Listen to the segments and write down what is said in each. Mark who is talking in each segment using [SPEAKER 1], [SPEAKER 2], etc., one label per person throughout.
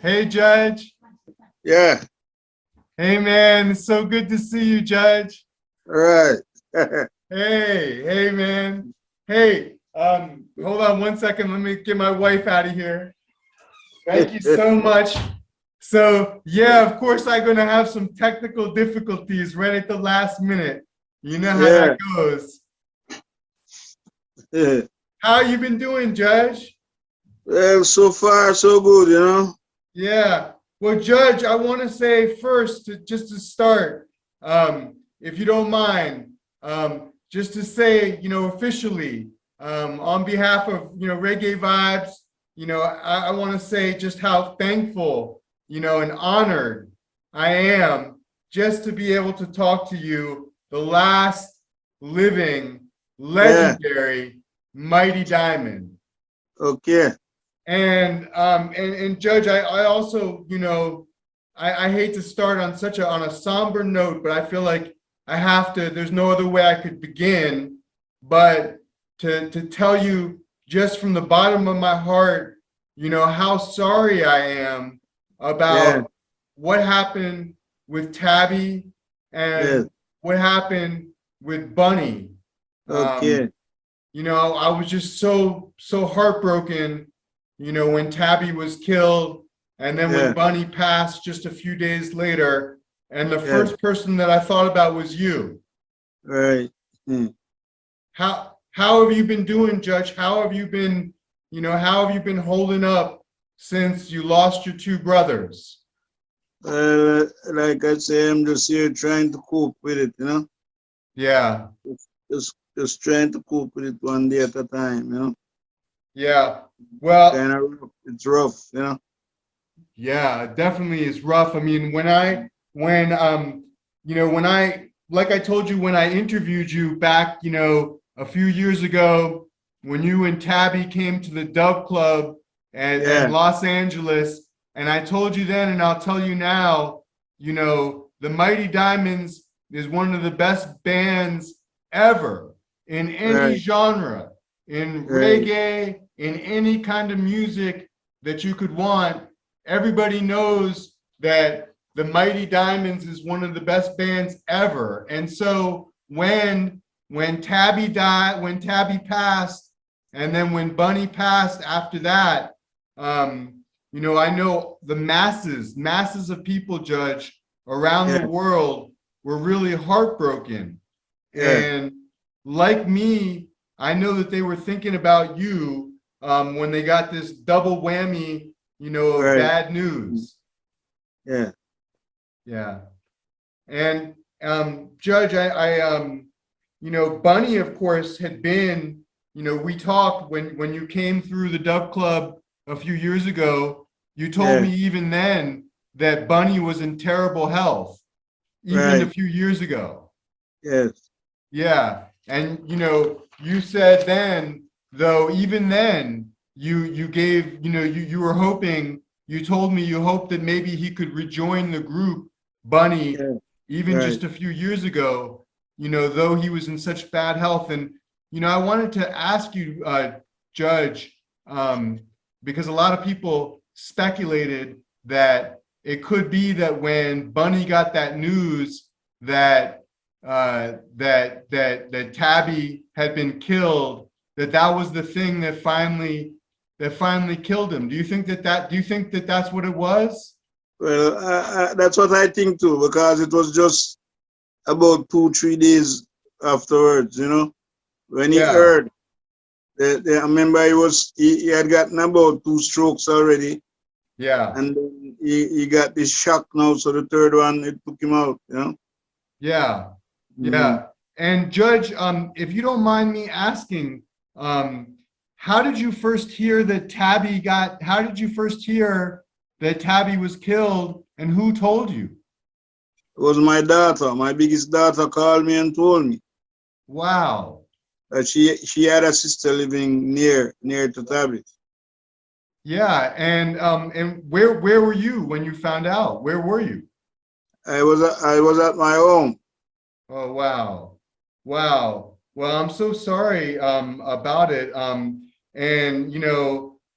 [SPEAKER 1] Hey, Judge.
[SPEAKER 2] Yeah,
[SPEAKER 1] Hey, man. It's so good to see you, Judge.
[SPEAKER 2] all right.
[SPEAKER 1] Hey, man. Hey, hold on one second. Let me get my wife out of here. Thank you so much. So, yeah, of course, I'm going to have some technical difficulties right at the last minute. You know how that
[SPEAKER 2] Yeah.
[SPEAKER 1] goes. How you been doing, Judge?
[SPEAKER 2] Well, so far so good.
[SPEAKER 1] Yeah. Well, Judge, I want to say first, just to start, if you don't mind, just to say, officially, on behalf of, Reggae Vibes, I want to say just how thankful, and honored I am just to be able to talk to you, the last living,
[SPEAKER 2] Yeah.
[SPEAKER 1] legendary, mighty diamond.
[SPEAKER 2] Okay.
[SPEAKER 1] And Judge, I also, I hate to start on such a somber note, but I feel like I have to, there's no other way I could begin but to tell you just from the bottom of my heart, how sorry I am
[SPEAKER 2] Yeah.
[SPEAKER 1] about what happened with Tabby
[SPEAKER 2] Yes.
[SPEAKER 1] and what happened with Bunny. Um,
[SPEAKER 2] Okay.
[SPEAKER 1] I was just so heartbroken, when Tabby was killed, and then when
[SPEAKER 2] Yeah.
[SPEAKER 1] Bunny passed just a few days later, and the
[SPEAKER 2] Yeah.
[SPEAKER 1] first person that I thought about was you.
[SPEAKER 2] Right. Hmm.
[SPEAKER 1] How have you been doing, Judge? How have you been holding up since you lost your two brothers?
[SPEAKER 2] Like I say, I'm just here trying to cope with it.
[SPEAKER 1] Yeah,
[SPEAKER 2] Just trying to cope with it one day at a time.
[SPEAKER 1] yeah.
[SPEAKER 2] It's
[SPEAKER 1] Well,
[SPEAKER 2] kind of rough. It's rough.
[SPEAKER 1] yeah, it definitely is rough. I mean, when I like I told you when I interviewed you back, a few years ago, when you and Tabby came to the Dove Club at
[SPEAKER 2] Yeah.
[SPEAKER 1] Los Angeles, and I told you then, and I'll tell you now, the Mighty Diamonds is one of the best bands ever in any
[SPEAKER 2] Right.
[SPEAKER 1] genre, in
[SPEAKER 2] Right.
[SPEAKER 1] reggae, in any kind of music that you could want. Everybody knows that the Mighty Diamonds is one of the best bands ever. And so when Tabby died, when Tabby passed, and then when Bunny passed after that, I know the masses of people, Judge, around the
[SPEAKER 2] Yeah.
[SPEAKER 1] world were really heartbroken.
[SPEAKER 2] Yeah.
[SPEAKER 1] And like me, I know that they were thinking about you, when they got this double whammy, of
[SPEAKER 2] Right.
[SPEAKER 1] bad news.
[SPEAKER 2] Yeah.
[SPEAKER 1] Yeah. And Judge, Bunny, of course, had been, we talked when you came through the Dove Club a few years ago. You told
[SPEAKER 2] Yeah.
[SPEAKER 1] me even then that Bunny was in terrible health, even a
[SPEAKER 2] Right.
[SPEAKER 1] few years ago.
[SPEAKER 2] Yes.
[SPEAKER 1] Yeah. And you said then, though, even then, you gave, you were hoping, you told me you hoped that maybe he could rejoin the group, Bunny,
[SPEAKER 2] Yeah.
[SPEAKER 1] even
[SPEAKER 2] Right.
[SPEAKER 1] just a few years ago, though he was in such bad health. And I wanted to ask you, Judge, um, because a lot of people speculated that it could be that when Bunny got that news that that Tabby had been killed, that was the thing that finally killed him. Do you think that that's what it was?
[SPEAKER 2] Well, that's what I think too, because it was just about 2, 3 days afterwards, when he
[SPEAKER 1] Yeah,
[SPEAKER 2] heard. I remember he had gotten about 2 strokes already,
[SPEAKER 1] yeah,
[SPEAKER 2] and then he got this shock now. So the third one it took him out.
[SPEAKER 1] yeah,
[SPEAKER 2] Mm.
[SPEAKER 1] yeah. And Judge, if you don't mind me asking, how did you first hear that Tabby got? How did you first hear that Tabby was killed, and who told you?
[SPEAKER 2] It was my daughter, my biggest daughter, called me and told me
[SPEAKER 1] Wow.
[SPEAKER 2] that she had a sister living near to Tablet.
[SPEAKER 1] Yeah, and where were you when you found out? Where were you?
[SPEAKER 2] I was at my home.
[SPEAKER 1] Oh, wow. Wow. Well, I'm so sorry about it. And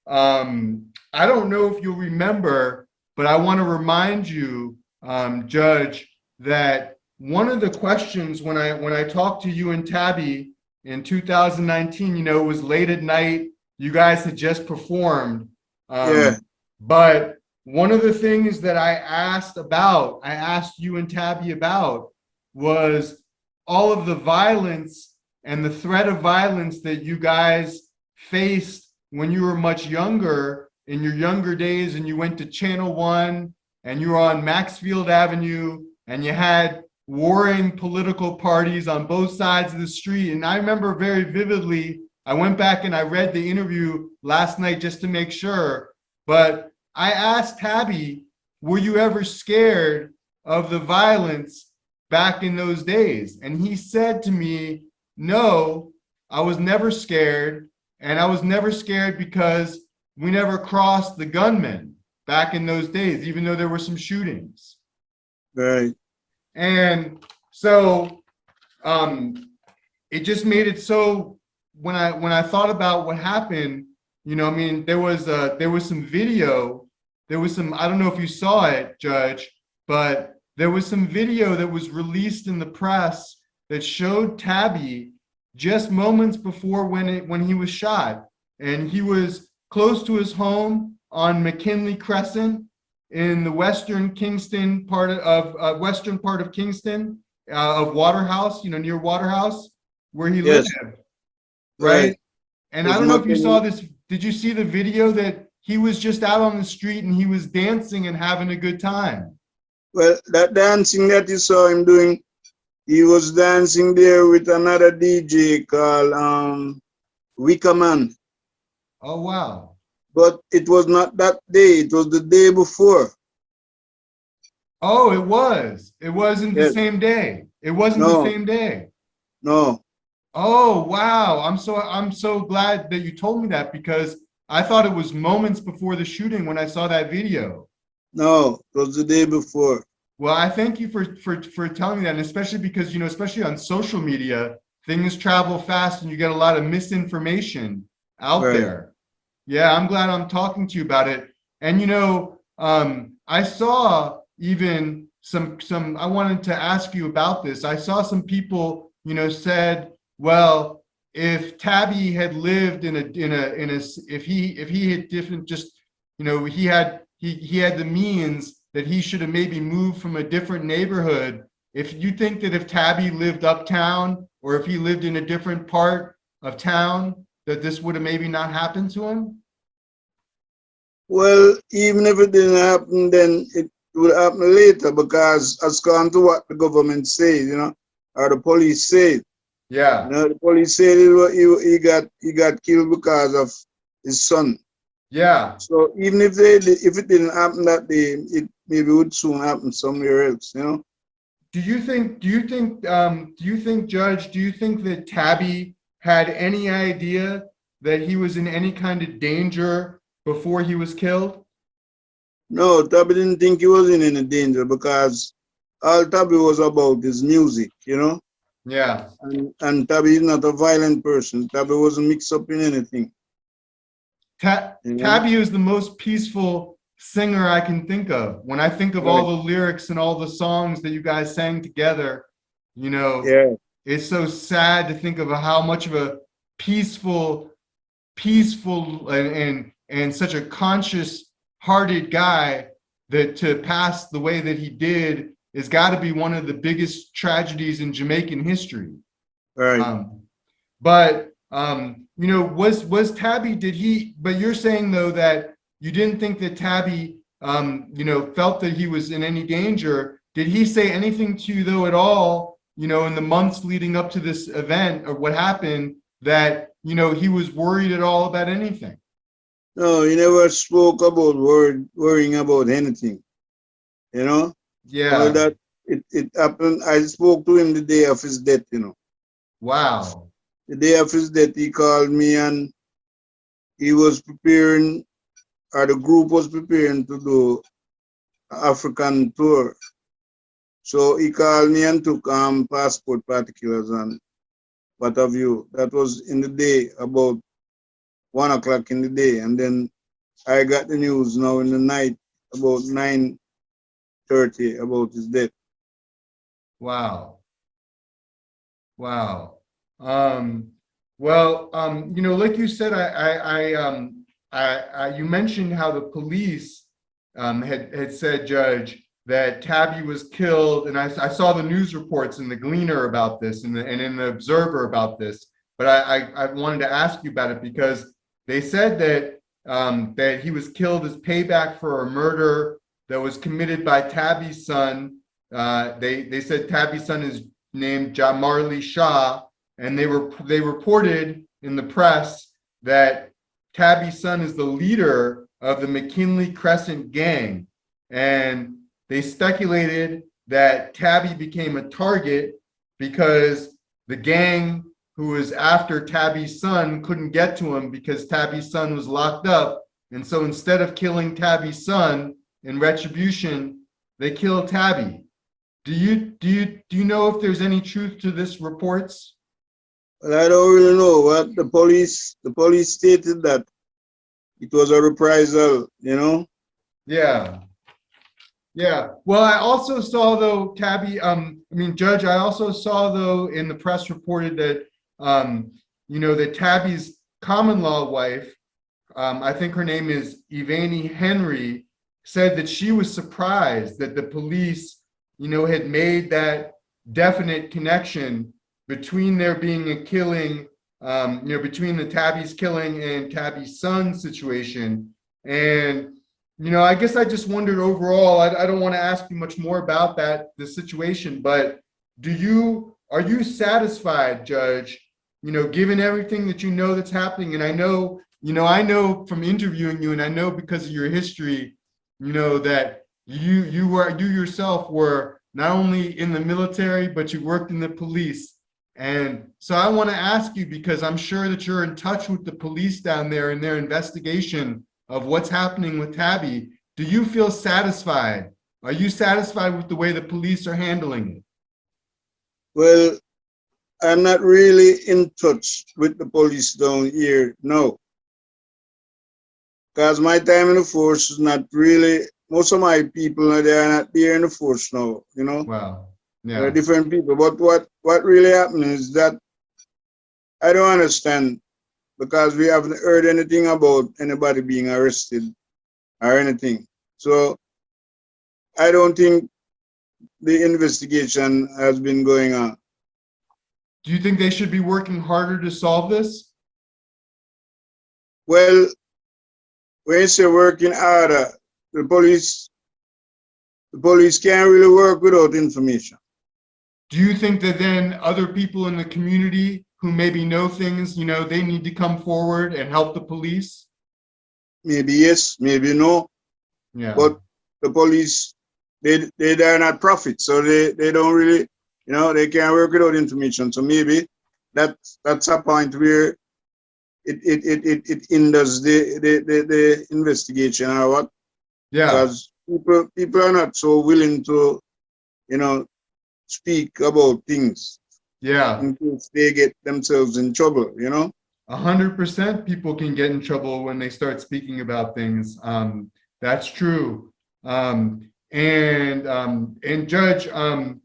[SPEAKER 1] I don't know if you'll remember, but I want to remind you, Judge, that one of the questions when I talked to you and Tabby in 2019, it was late at night. You guys had just performed.
[SPEAKER 2] Yeah.
[SPEAKER 1] But one of the things that I asked you and Tabby about was all of the violence and the threat of violence that you guys faced when you were much younger, in your younger days, and you went to Channel One and you were on Maxfield Avenue and you had warring political parties on both sides of the street. And I remember very vividly, I went back and I read the interview last night just to make sure, but I asked Tabby, were you ever scared of the violence back in those days? And he said to me, no, I was never scared. And I was never scared because we never crossed the gunmen back in those days, even though there were some shootings.
[SPEAKER 2] Right.
[SPEAKER 1] And so it just made it so when I thought about what happened, I mean, there was some video, I don't know if you saw it, Judge, but there was some video that was released in the press that showed Tabby just moments before when he was shot, and he was close to his home on McKinley Crescent in the western part of Kingston, of Waterhouse, near Waterhouse, where he
[SPEAKER 2] Yes.
[SPEAKER 1] lived, right? And I don't know if you
[SPEAKER 2] McKinley.
[SPEAKER 1] saw this. Did you see the video that he was just out on the street and he was dancing and having a good time?
[SPEAKER 2] Well, that dancing that you saw him doing, he was dancing there with another DJ called Wickerman.
[SPEAKER 1] Oh, wow.
[SPEAKER 2] But it was not that day, it was the day before.
[SPEAKER 1] Oh, it was. It wasn't the
[SPEAKER 2] Yes.
[SPEAKER 1] same day. It wasn't the
[SPEAKER 2] No.
[SPEAKER 1] same day.
[SPEAKER 2] No.
[SPEAKER 1] Oh, wow. I'm so glad that you told me that, because I thought it was moments before the shooting when I saw that video.
[SPEAKER 2] No, it was the day before.
[SPEAKER 1] Well, I thank you for telling me that, and especially because, especially on social media, things travel fast and you get a lot of misinformation out
[SPEAKER 2] Right.
[SPEAKER 1] there. Yeah, I'm glad I'm talking to you about it. And I saw even some I wanted to ask you about this. I saw some people, said, well, if Tabby had lived if he had different, just, he had the means, that he should have maybe moved from a different neighborhood. If you think that if Tabby lived uptown, or if he lived in a different part of town, that this would have maybe not happened to him?
[SPEAKER 2] Well, even if it didn't happen, then it will happen later, because as according to what the government says, or the police say,
[SPEAKER 1] Yeah.
[SPEAKER 2] the police said he got killed because of his son.
[SPEAKER 1] Yeah.
[SPEAKER 2] So even if it didn't happen that day, it maybe would soon happen somewhere else,
[SPEAKER 1] Do you think, Judge, do you think that Tabby had any idea that he was in any kind of danger before he was killed?
[SPEAKER 2] No, Tabby didn't think he was in any danger, because all Tabby was about is music,
[SPEAKER 1] Yeah.
[SPEAKER 2] And Tabby is not a violent person. Tabby wasn't mixed up in anything.
[SPEAKER 1] Tabby is the most peaceful singer I can think of. When I think of all the lyrics and all the songs that you guys sang together,
[SPEAKER 2] Yeah.
[SPEAKER 1] it's so sad to think of how much of a peaceful and such a conscious hearted guy, that to pass the way that he did has got to be one of the biggest tragedies in Jamaican history.
[SPEAKER 2] Right.
[SPEAKER 1] Was Tabby, but you're saying though that you didn't think that Tabby, felt that he was in any danger. Did he say anything to you though at all, in the months leading up to this event, or what happened, that, he was worried at all about anything?
[SPEAKER 2] No, he never spoke about worrying about anything, All
[SPEAKER 1] Yeah.
[SPEAKER 2] that it happened. I spoke to him the day of his death,
[SPEAKER 1] Wow.
[SPEAKER 2] The day of his death, he called me, and he was preparing, or the group was preparing to do African tour. So he called me and took passport particulars and what have you. That was in the day, about 1 o'clock in the day. And then I got the news now in the night about 9:30 about his death.
[SPEAKER 1] Wow. Wow. Well, like you said, you mentioned how the police had said, Judge, that Tabby was killed, and I saw the news reports in the Gleaner about this and in the Observer about this. But I wanted to ask you about it because they said that that he was killed as payback for a murder that was committed by Tabby's son. They said Tabby's son is named Jamarli Shah, and they reported in the press that Tabby's son is the leader of the McKinley Crescent gang, and they speculated that Tabby became a target because the gang who was after Tabby's son couldn't get to him because Tabby's son was locked up, and so instead of killing Tabby's son in retribution, they killed Tabby. Do you know if there's any truth to this reports?
[SPEAKER 2] Well, I don't really know what the police stated that it was a reprisal,
[SPEAKER 1] Yeah. Yeah. Well, I also saw though, Tabby, Judge, I also saw though in the press reported that that Tabby's common law wife, I think her name is Ivani Henry, said that she was surprised that the police had made that definite connection between there being a killing, between the Tabby's killing and Tabby's son situation. And, I guess I just wondered overall, I don't want to ask you much more about the situation, but are you satisfied, Judge, given everything that that's happening? And I know from interviewing you, and I know because of your history, that you yourself were not only in the military, but you worked in the police. And so I want to ask you, because I'm sure that you're in touch with the police down there in their investigation of what's happening with Tabby. Do you feel satisfied? Are you satisfied with the way the police are handling it?
[SPEAKER 2] Well, I'm not really in touch with the police down here, no. Because my time in the force is not really, most of my people they are not there in the force now,
[SPEAKER 1] Wow. Yeah.
[SPEAKER 2] They're different people. But what really happened is that I don't understand, because we haven't heard anything about anybody being arrested or anything. So I don't think the investigation has been going on.
[SPEAKER 1] Do you think they should be working harder to solve this?
[SPEAKER 2] Well, when you say working harder, the police can't really work without information.
[SPEAKER 1] Do you think that then other people in the community who maybe know things, they need to come forward and help the police?
[SPEAKER 2] Maybe yes, maybe no.
[SPEAKER 1] Yeah.
[SPEAKER 2] But the police, they are not prophets, so they don't really, they can't work without information. So maybe that's a point where it hinders the investigation or what?
[SPEAKER 1] Yeah.
[SPEAKER 2] Because people are not so willing to, speak about things.
[SPEAKER 1] Yeah.
[SPEAKER 2] In case they get themselves in trouble,
[SPEAKER 1] 100% people can get in trouble when they start speaking about things. That's true. And Judge, to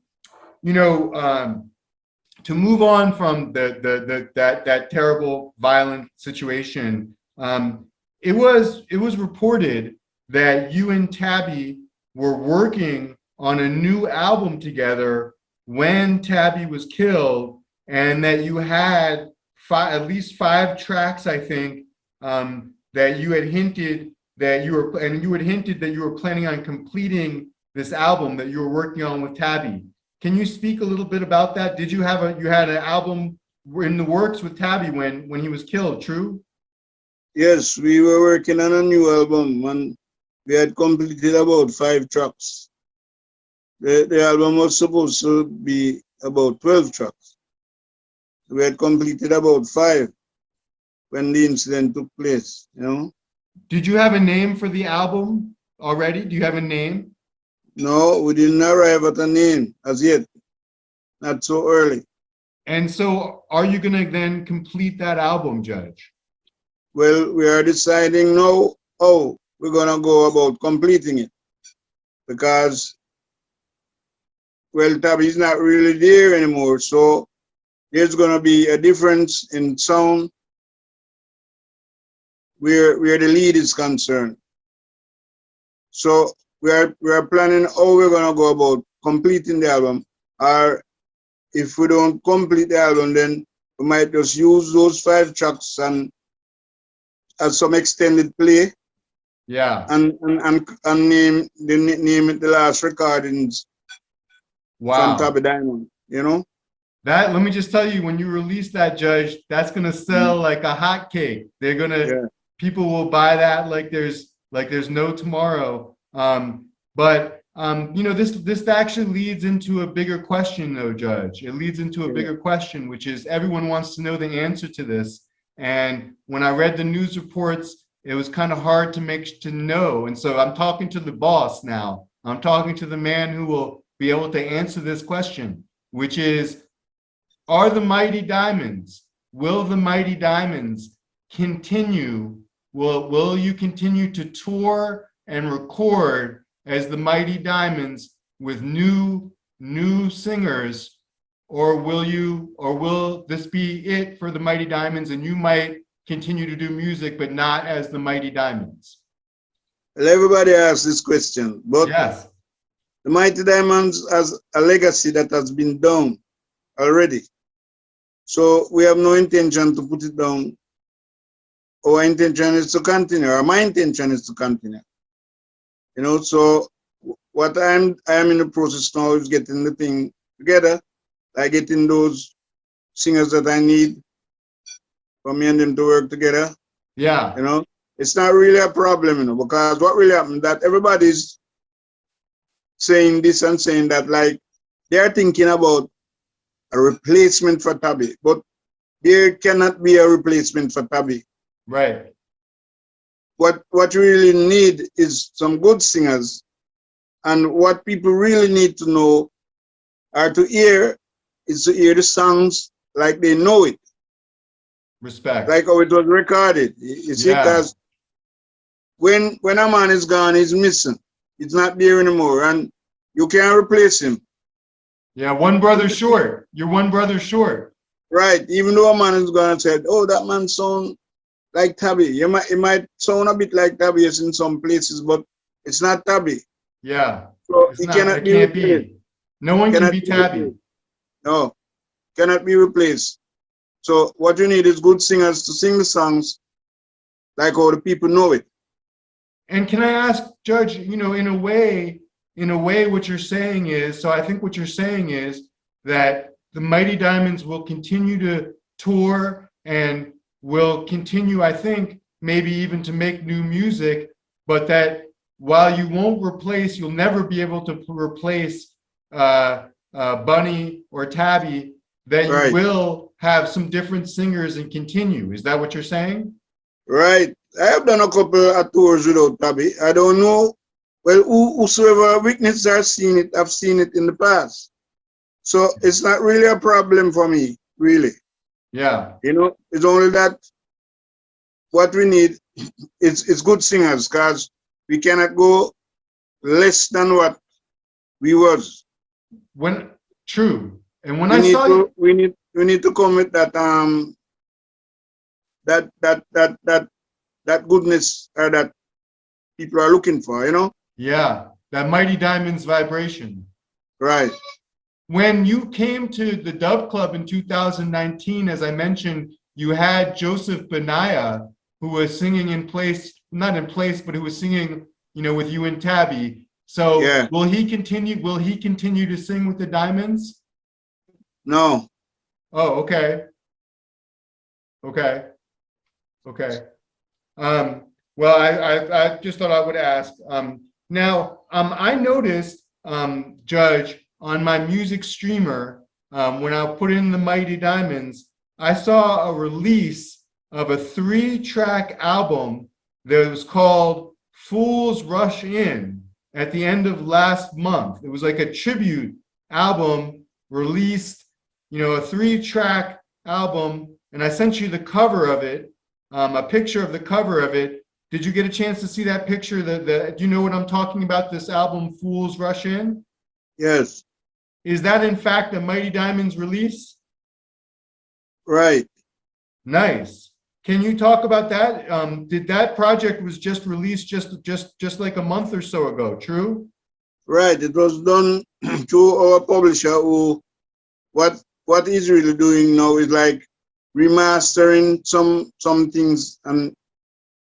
[SPEAKER 1] move on from that terrible violent situation, it was reported that you and Tabby were working on a new album together when Tabby was killed, and that you had at least 5 tracks, I think, that you had hinted that you were planning on completing this album that you were working on with Tabby. Can you speak a little bit about that? Did you had an album in the works with Tabby when he was killed, true?
[SPEAKER 2] Yes, we were working on a new album and we had completed about 5 tracks. The album was supposed to be about 12 tracks. We had completed about 5 when the incident took place,
[SPEAKER 1] Did you have a name for the album already? Do you have a name?
[SPEAKER 2] No, we didn't arrive at a name as yet. Not so early.
[SPEAKER 1] And so are you going to then complete that album, Judge?
[SPEAKER 2] Well, we are deciding now how we're gonna go about completing it, because well, Tabby is not really there anymore, so there's gonna be a difference in sound where the lead is concerned. So we are planning how we're gonna go about completing the album, or if we don't complete the album, then we might just use those 5 tracks and as some extended play,
[SPEAKER 1] Yeah.
[SPEAKER 2] and name it the last recordings from
[SPEAKER 1] Wow.
[SPEAKER 2] Tabby Diamond, you know?
[SPEAKER 1] That, let me just tell you, when you release that, Judge, that's gonna sell
[SPEAKER 2] Mm.
[SPEAKER 1] like a hotcake. They're gonna,
[SPEAKER 2] Yeah.
[SPEAKER 1] people will buy that like there's no tomorrow. But you know, this actually leads into a bigger question, though, Judge. It leads into a
[SPEAKER 2] Yeah.
[SPEAKER 1] bigger question, which is everyone wants to know the answer to this. And when I read the news reports, it was kind of hard to know. And so I'm talking to the boss now. I'm talking to the man who will be able to answer this question, which is, are the Mighty Diamonds, will the Mighty Diamonds continue? Will you continue to tour and record as the Mighty Diamonds with new singers, or will this be it for the Mighty Diamonds and you might continue to do music but not as the Mighty Diamonds?
[SPEAKER 2] Well, everybody asks this question, but
[SPEAKER 1] Yes.
[SPEAKER 2] the Mighty Diamonds has a legacy that has been done already. So we have no intention to put it down. Our intention is to continue, or my intention is to continue. You know, so what I am in the process now is getting the thing together, like getting those singers that I need for me and them to work together.
[SPEAKER 1] Yeah.
[SPEAKER 2] You know, it's not really a problem, you know, because what really happened that everybody's saying this and saying that, like they're thinking about a replacement for Tabby, but there cannot be a replacement for Tabby.
[SPEAKER 1] Right.
[SPEAKER 2] What you really need is some good singers, and what people really need to know or to hear is to hear the songs like they know it,
[SPEAKER 1] Respect.
[SPEAKER 2] like how it was recorded. You see,
[SPEAKER 1] Yeah.
[SPEAKER 2] because when a man is gone, he's missing. He's not there anymore, and you can't replace him.
[SPEAKER 1] Yeah, one brother short. You're one brother short.
[SPEAKER 2] Right? Even though a man is gone and said, "Oh, that man sound like Tabby." It might sound a bit like Tabby in some places, but it's not Tabby.
[SPEAKER 1] Yeah.
[SPEAKER 2] So
[SPEAKER 1] It's
[SPEAKER 2] it
[SPEAKER 1] not,
[SPEAKER 2] cannot
[SPEAKER 1] it
[SPEAKER 2] be
[SPEAKER 1] can't
[SPEAKER 2] replaced.
[SPEAKER 1] be. No one can
[SPEAKER 2] Cannot
[SPEAKER 1] be
[SPEAKER 2] be
[SPEAKER 1] Tabby.
[SPEAKER 2] replaced. No, cannot be replaced. So what you need is good singers to sing the songs like how the people know it.
[SPEAKER 1] And can I ask, Judge, you know, in a way, what you're saying is, so I think what you're saying is that the Mighty Diamonds will continue to tour and will continue, I think, maybe even to make new music, but that while you won't replace, you'll never be able to replace Bunny or Tabby, that you
[SPEAKER 2] Right,
[SPEAKER 1] will have some different singers and continue. Is that what you're saying?
[SPEAKER 2] right. I have done a couple of tours without Tabby. I don't know. Well, whosoever witnesses are seeing it, I've seen it in the past. So it's not really a problem for me, really.
[SPEAKER 1] Yeah.
[SPEAKER 2] You know, it's only that what we need is good singers, because we cannot go less than what we was.
[SPEAKER 1] When true. And when
[SPEAKER 2] We
[SPEAKER 1] I
[SPEAKER 2] need
[SPEAKER 1] saw
[SPEAKER 2] to
[SPEAKER 1] you,
[SPEAKER 2] we need to come with that that that that that that goodness that people are looking for, you know?
[SPEAKER 1] yeah, that Mighty Diamonds vibration.
[SPEAKER 2] Right.
[SPEAKER 1] When you came to the Dub Club in 2019, as I mentioned, you had Joseph Benaya, who was singing in place, not in place, but who was singing, you know, with you and Tabby. So
[SPEAKER 2] Yeah.
[SPEAKER 1] will he continue? Will he continue to sing with the Diamonds?
[SPEAKER 2] No.
[SPEAKER 1] Oh, okay. Okay. Okay. Well, I just thought I would ask. Now, I noticed, Judge, on my music streamer, when I put in the Mighty Diamonds, I saw a release of a 3-track album that was called Fools Rush In at the end of last month. It was like a tribute album released, you know, a 3-track album, and I sent you the cover of it, a picture of the cover of it, did you get a chance to see that picture? Do you know what I'm talking about? This album, Fools Rush In?
[SPEAKER 2] Yes.
[SPEAKER 1] Is that in fact a Mighty Diamonds release?
[SPEAKER 2] Right.
[SPEAKER 1] Nice. Can you talk about that? Did that project was just released just like a month or so ago? True.
[SPEAKER 2] Right. It was done through our publisher who what he's really doing now is like remastering some things and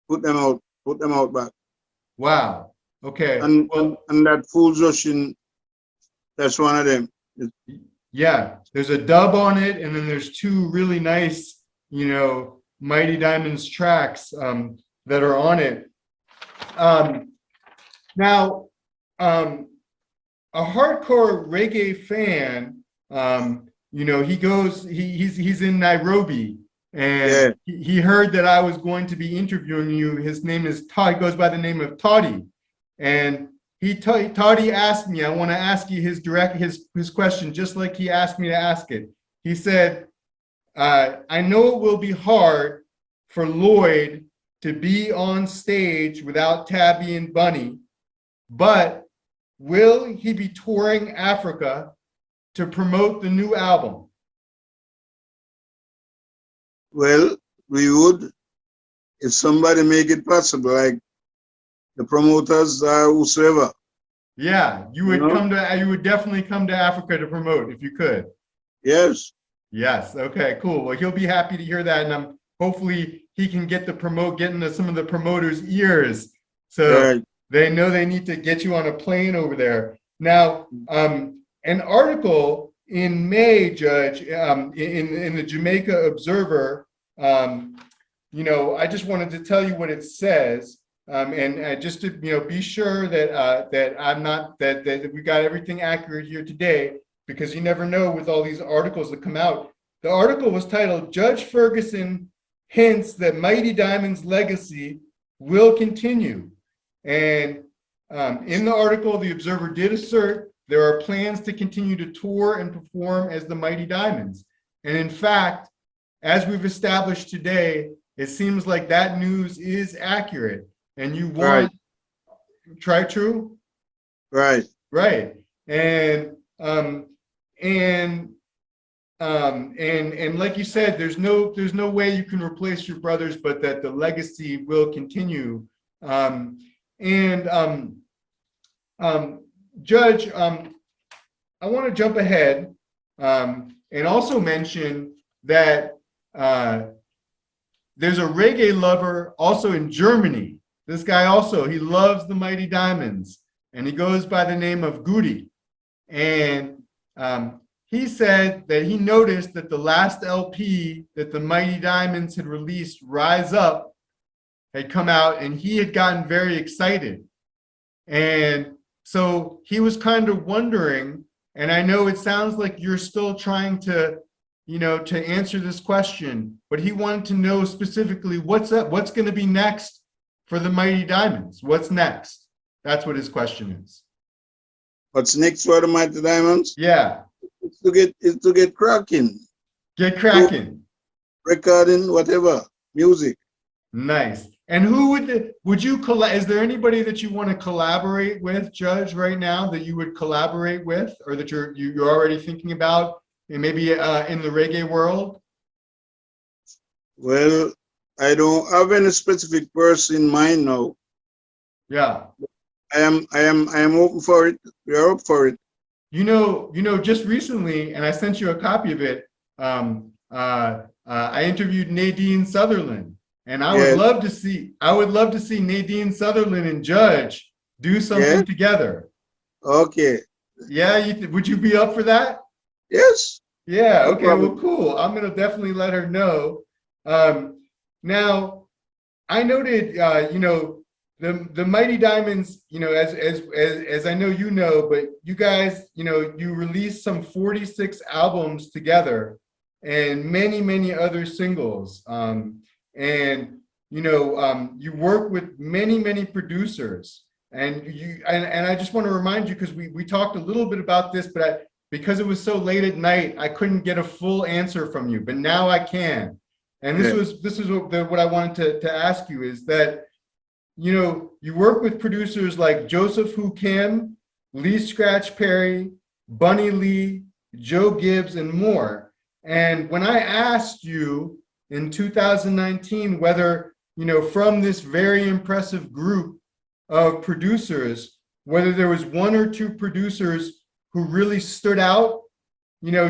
[SPEAKER 2] put them out back.
[SPEAKER 1] Wow. Okay.
[SPEAKER 2] And
[SPEAKER 1] Well,
[SPEAKER 2] and that Fools Rushing, that's one of them.
[SPEAKER 1] yeah, there's a dub on it, and then there's two really nice, Mighty Diamonds tracks that are on it. Now, a hardcore reggae fan, he's in Nairobi, and he heard that I was going to be interviewing you. His name is Todd. He goes by the name of Toddy, and Toddy asked me, I want to ask you his question, just like he asked me to ask it. He said, I know it will be hard for Lloyd to be on stage without Tabby and Bunny, but will he be touring Africa to promote the new album?
[SPEAKER 2] Well, we would, if somebody make it possible, like the promoters or whosoever.
[SPEAKER 1] Yeah, you would definitely come to Africa to promote if you could.
[SPEAKER 2] Yes.
[SPEAKER 1] Yes. Okay, cool. Well, he'll be happy to hear that. And hopefully he can get into some of the promoters' ears. So they know they need to get you on a plane over there. Now, an article in May, Judge, in the Jamaica Observer, I just wanted to tell you what it says. And just to be sure that that we got everything accurate here today, because you never know with all these articles that come out. The article was titled "Judge Ferguson Hints That Mighty Diamond's Legacy Will Continue," and in the article, the Observer did assert there are plans to continue to tour and perform as the Mighty Diamonds, and in fact, as we've established today, it seems like that news is accurate. And you want try true?
[SPEAKER 2] Right.
[SPEAKER 1] And like you said, there's no way you can replace your brothers, but that the legacy will continue. Judge, I want to jump ahead and also mention that there's a reggae lover also in Germany. This guy also, he loves the Mighty Diamonds, and he goes by the name of Goody. And he said that he noticed that the last LP that the Mighty Diamonds had released, Rise Up, had come out, and he had gotten very excited. And so he was kind of wondering, and I know it sounds like you're still trying to answer this question, but he wanted to know specifically what's going to be next for the Mighty Diamonds. What's next? That's what his question is.
[SPEAKER 2] What's next for the Mighty Diamonds?
[SPEAKER 1] Yeah.
[SPEAKER 2] It's to get cracking.
[SPEAKER 1] Get cracking.
[SPEAKER 2] Recording, whatever, music.
[SPEAKER 1] Nice. And who is there anybody that you want to collaborate with, Judge, right now that you would collaborate with, or that you're already thinking about, and maybe in the reggae world?
[SPEAKER 2] Well, I don't have any specific person in mind now.
[SPEAKER 1] Yeah.
[SPEAKER 2] I am open for it. We are up for it.
[SPEAKER 1] Just recently, and I sent you a copy of it. I interviewed Nadine Sutherland, and I would love to see Nadine Sutherland and Judge do something together.
[SPEAKER 2] Okay.
[SPEAKER 1] Yeah, would you be up for that?
[SPEAKER 2] Yes.
[SPEAKER 1] Yeah. Okay. Well, cool. I'm gonna definitely let her know. Now, I noted, the Mighty Diamonds, as I know but you guys, you released some 46 albums together and many other singles. You work with many producers, and I just want to remind you, because we talked a little bit about this, but because it was so late at night, I couldn't get a full answer from you, but now I can. And this is what I wanted to ask you, is that you work with producers like Joseph Hu Kim, Lee Scratch Perry, Bunny Lee, Joe Gibbs, and more. And when I asked you in 2019 whether, from this very impressive group of producers, whether there was one or two producers who really stood out,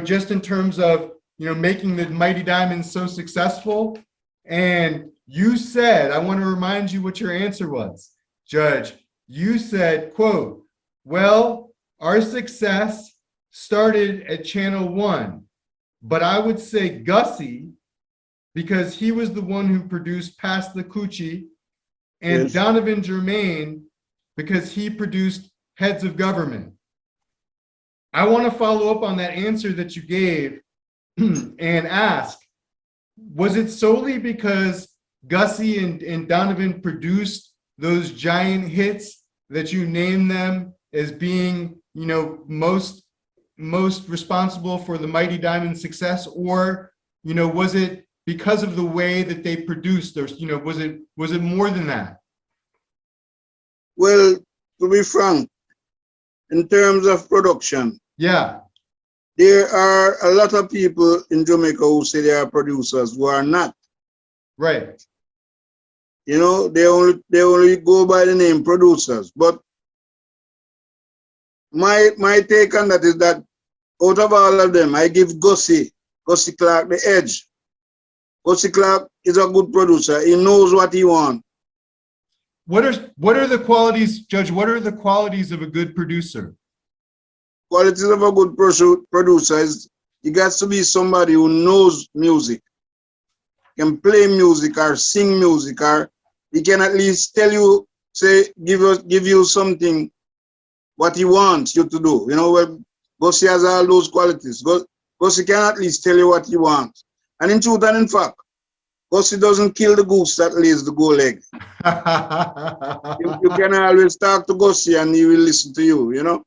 [SPEAKER 1] just in terms of, making the Mighty Diamonds so successful. And you said, I want to remind you what your answer was, Judge. You said, quote, well, our success started at Channel 1, but I would say Gussie, because he was the one who produced Pass the Kouchie, and
[SPEAKER 2] Yes.
[SPEAKER 1] Donovan Germain, because he produced Heads of Government. I want to follow up on that answer that you gave and ask, was it solely because Gussie and Donovan produced those giant hits that you named them as being, most responsible for the Mighty Diamond success? Or, was it because of the way that they produced, or, was it more than that?
[SPEAKER 2] Well, to be frank, in terms of production,
[SPEAKER 1] Yeah.
[SPEAKER 2] there are a lot of people in Jamaica who say they are producers who are not.
[SPEAKER 1] Right.
[SPEAKER 2] They only go by the name producers. But my take on that is that out of all of them, I give Gussie Clark the edge. Gussie Clark is a good producer. He knows what he wants.
[SPEAKER 1] What are the qualities, Judge? What are the qualities of a good producer?
[SPEAKER 2] Qualities of a good producer is he got to be somebody who knows music, can play music or sing music, or he can at least tell you, give you something what he wants you to do. Well, Gussie has all those qualities. Gussie can at least tell you what he wants. And in truth and in fact, Gussie doesn't kill the goose that lays the gold egg. You can always talk to Gussie and he will listen to you,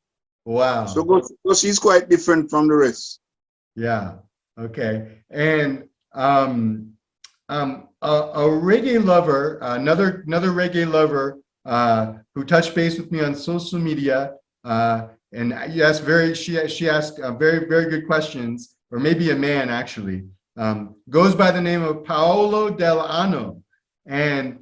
[SPEAKER 1] Wow.
[SPEAKER 2] So Gussie is quite different from the rest.
[SPEAKER 1] Yeah. Okay. And a reggae lover, another reggae lover who touched base with me on social media, and she asked very, very good questions, or maybe a man actually, goes by the name of Paolo Del Ano. And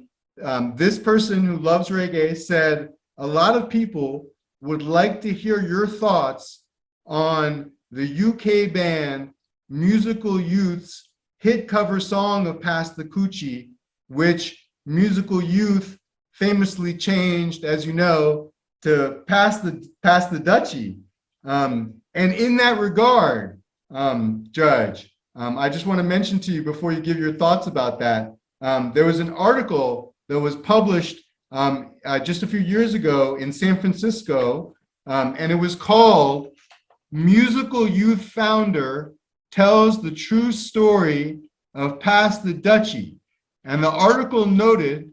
[SPEAKER 1] this person who loves reggae said a lot of people would like to hear your thoughts on the UK band Musical Youth's hit cover song of Pass the Kouchie, which Musical Youth famously changed, as you know, to Pass the Dutchie. And in that regard, Judge, I just want to mention to you before you give your thoughts about that, there was an article that was published just a few years ago in San Francisco, and it was called Musical Youth Founder Tells the True Story of Pass the Dutchie. And the article noted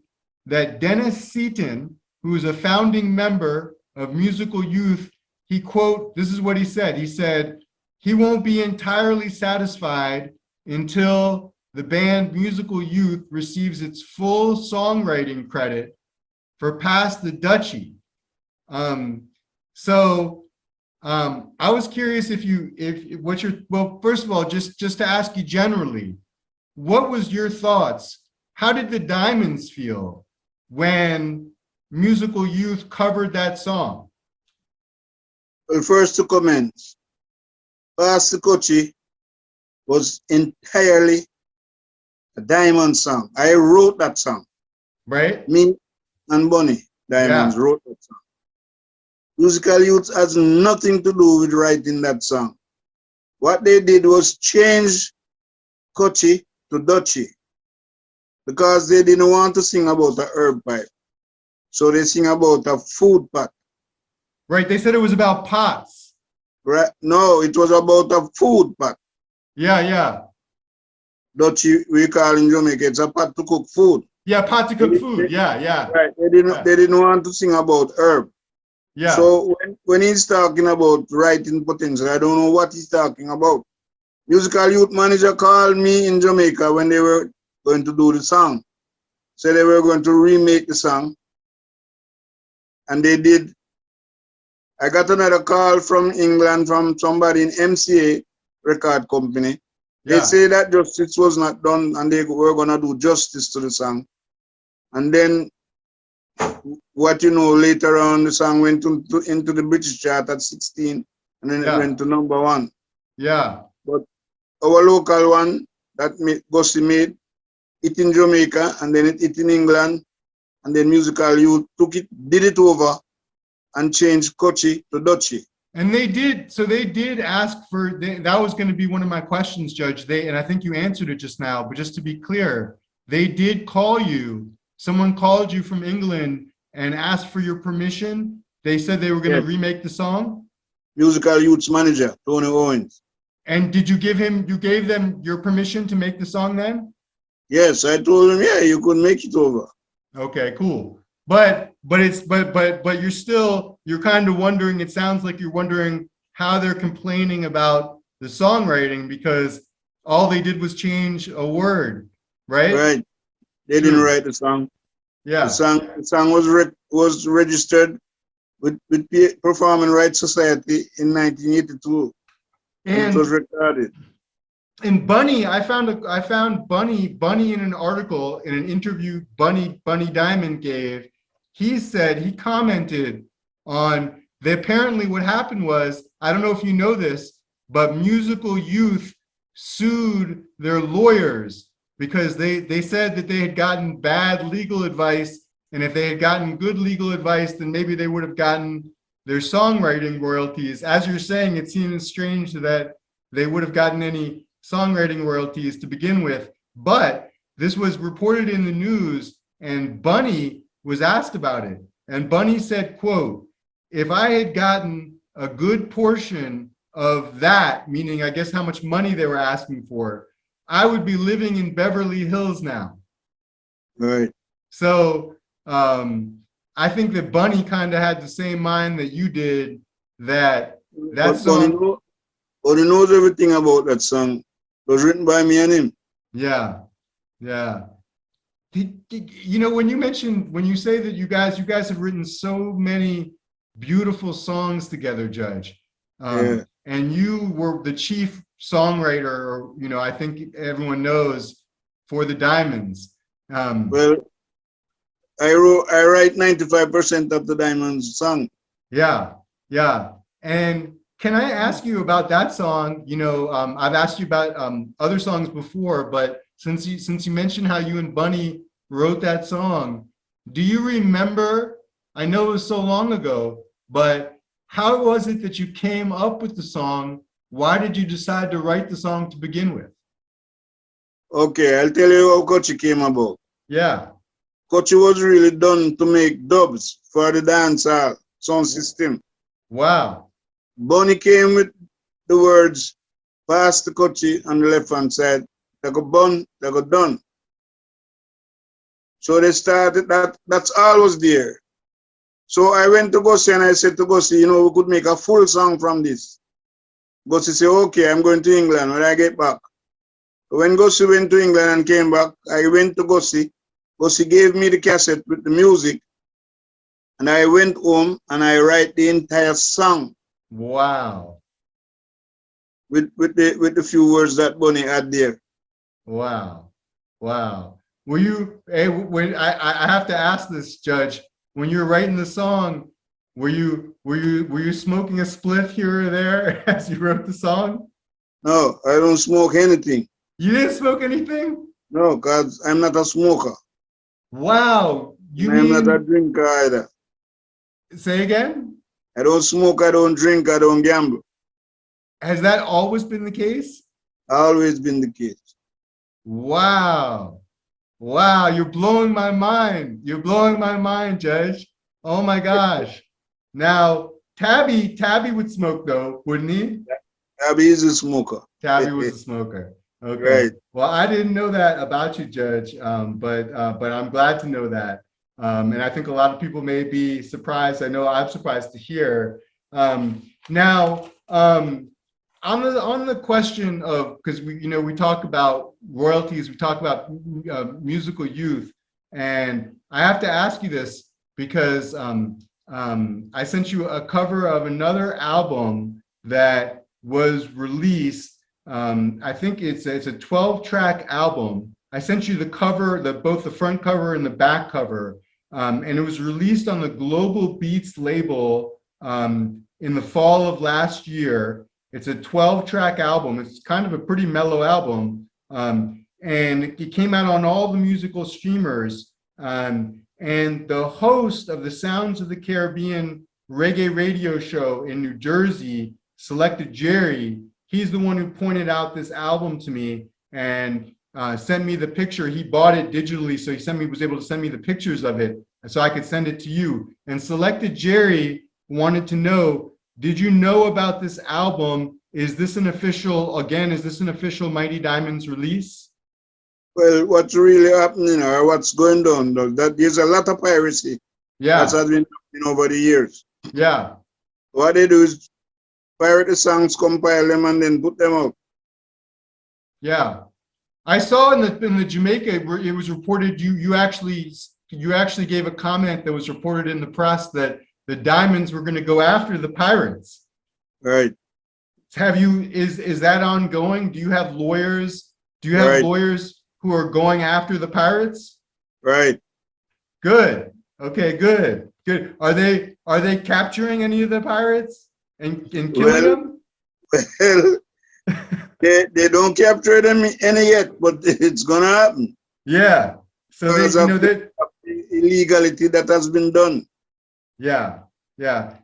[SPEAKER 1] that Dennis Seaton, who is a founding member of Musical Youth, he quote, this is what he said. He said, he won't be entirely satisfied until the band Musical Youth receives its full songwriting credit for Pass the Dutchie. I was curious well, first of all, just to ask you generally, what was your thoughts? How did the Diamonds feel when Musical Youth covered that song?
[SPEAKER 2] Well, first to comment, Pass the Kouchie was entirely a Diamond song. I wrote that song.
[SPEAKER 1] Right?
[SPEAKER 2] Me and Bunny Diamonds wrote that song. Musical Youth has nothing to do with writing that song. What they did was change Kouchie to Dutchie because they didn't want to sing about a herb pipe. So they sing about a food pot.
[SPEAKER 1] Right. They said it was about pots.
[SPEAKER 2] Right? No, it was about a food pot.
[SPEAKER 1] Yeah.
[SPEAKER 2] Dutchie, we call in Jamaica, it's a pot to cook food.
[SPEAKER 1] Yeah, pot to cook food. Yeah.
[SPEAKER 2] Right. They didn't want to sing about herb.
[SPEAKER 1] Yeah.
[SPEAKER 2] So when he's talking about writing potential, I don't know what he's talking about. Musical Youth manager called me in Jamaica when they were going to do the song. Said they were going to remake the song. and they did. I got another call from England from somebody in MCA record company. They
[SPEAKER 1] Yeah.
[SPEAKER 2] say that justice was not done and they were gonna do justice to the song. And then what you know, later on the song went into the British chart at 16 and then it
[SPEAKER 1] Yeah.
[SPEAKER 2] went to #1.
[SPEAKER 1] Yeah.
[SPEAKER 2] But our local one that Gussie made it in Jamaica and then it in England, and then Musical Youth took it, did it over and changed Kouchie to Dutchie.
[SPEAKER 1] And they did. So they did ask for, that was going to be one of my questions, Judge. And I think you answered it just now, but just to be clear, they did call you. Someone called you from England and asked for your permission. They said they were going to remake the song.
[SPEAKER 2] Musical Youth's manager, Tony Owens.
[SPEAKER 1] And did you gave them your permission to make the song then?
[SPEAKER 2] Yes, I told him, yeah, you could make it over.
[SPEAKER 1] Okay, cool. But you're kind of wondering, it sounds like you're wondering how they're complaining about the songwriting because all they did was change a word, right?
[SPEAKER 2] Right. They didn't write the song.
[SPEAKER 1] Yeah.
[SPEAKER 2] The song was registered with Performing Rights Society in 1982. And it was recorded.
[SPEAKER 1] And Bunny, I found Bunny in an article, in an interview Bunny Diamond gave. He said, he commented on apparently what happened was, I don't know if you know this, but Musical Youth sued their lawyers because they said that they had gotten bad legal advice, and if they had gotten good legal advice, then maybe they would have gotten their songwriting royalties. As you're saying, it seems strange that they would have gotten any songwriting royalties to begin with, but this was reported in the news and Bunny was asked about it. And Bunny said, quote, if I had gotten a good portion of that, meaning I guess how much money they were asking for, I would be living in Beverly Hills now.
[SPEAKER 2] Right.
[SPEAKER 1] So I think that Bunny kind of had the same mind that you did, that song.
[SPEAKER 2] Bunny knows everything about that song. It was written by me and him.
[SPEAKER 1] Yeah. Yeah. You know, when you say that you guys have written so many beautiful songs together, Judge, and you were the chief songwriter, or, you know, I think everyone knows, for the Diamonds.
[SPEAKER 2] Well, I write 95% of the Diamonds song.
[SPEAKER 1] Yeah, yeah. And can I ask you about that song? You know, I've asked you about other songs before, but since you mentioned how you and Bunny wrote that song, do you remember? I know it was so long ago, but how was it that you came up with the song? Why did you decide to write the song to begin with?
[SPEAKER 2] Okay, I'll tell you how Kouchie came about.
[SPEAKER 1] Yeah.
[SPEAKER 2] Kouchie was really done to make dubs for the dancehall sound system.
[SPEAKER 1] Wow.
[SPEAKER 2] Bunny came with the words, pass the Kouchie on the left-hand side, they go bun, they go done. So they started that's all was there. So I went to Gussie and I said to Gussie, you know, we could make a full song from this. Gussie said, okay, I'm going to England when I get back. When Gussie went to England and came back, I went to Gussie. Gussie gave me the cassette with the music. And I went home and I write the entire song.
[SPEAKER 1] Wow.
[SPEAKER 2] With the few words that Bunny had there.
[SPEAKER 1] Wow. Wow. Were you, when I have to ask this, Judge, when you were writing the song, were you smoking a spliff here or there as you wrote the song?
[SPEAKER 2] No, I don't smoke anything.
[SPEAKER 1] You didn't smoke anything?
[SPEAKER 2] No, because I'm not a smoker.
[SPEAKER 1] Wow.
[SPEAKER 2] I'm not a drinker either.
[SPEAKER 1] Say again?
[SPEAKER 2] I don't smoke, I don't drink, I don't gamble.
[SPEAKER 1] Has that always been the case?
[SPEAKER 2] Always been the case.
[SPEAKER 1] Wow. Wow, you're blowing my mind. You're blowing my mind, Judge. Oh my gosh. Now, Tabby would smoke though, wouldn't he?
[SPEAKER 2] Tabby is a smoker.
[SPEAKER 1] Tabby was a smoker. Okay.
[SPEAKER 2] Right.
[SPEAKER 1] Well, I didn't know that about you, Judge, but I'm glad to know that. And I think a lot of people may be surprised. I know I'm surprised to hear. Now, on the question of, because we talk about royalties, we talk about Musical Youth, and I have to ask you this because I sent you a cover of another album that was released. I think it's a 12-track album. I sent you the cover, both the front cover and the back cover, and it was released on the Global Beats label in the fall of last year. It's a 12-track album. It's kind of a pretty mellow album, and it came out on all the musical streamers. And the host of the Sounds of the Caribbean reggae radio show in New Jersey, Selected Jerry, he's the one who pointed out this album to me and sent me the picture. He bought it digitally, so he was able to send me the pictures of it so I could send it to you. And Selected Jerry wanted to know, did you know about this album? Is this an official Mighty Diamonds release?
[SPEAKER 2] Well, what's really happening or what's going on, though, that there's a lot of piracy that has been happening over the years.
[SPEAKER 1] Yeah.
[SPEAKER 2] What they do is pirate the songs, compile them, and then put them out.
[SPEAKER 1] Yeah. I saw in the Jamaica, it was reported you actually gave a comment that was reported in the press that the Diamonds were going to go after the pirates.
[SPEAKER 2] Right.
[SPEAKER 1] Is that ongoing? Do you have lawyers? Do you have lawyers who are going after the pirates?
[SPEAKER 2] Right.
[SPEAKER 1] Good. Okay, good. Good. Are they capturing any of the pirates and killing them?
[SPEAKER 2] Well, they don't capture them any yet, but it's gonna happen.
[SPEAKER 1] Yeah. So
[SPEAKER 2] the illegality that has been done.
[SPEAKER 1] Yeah. Yeah.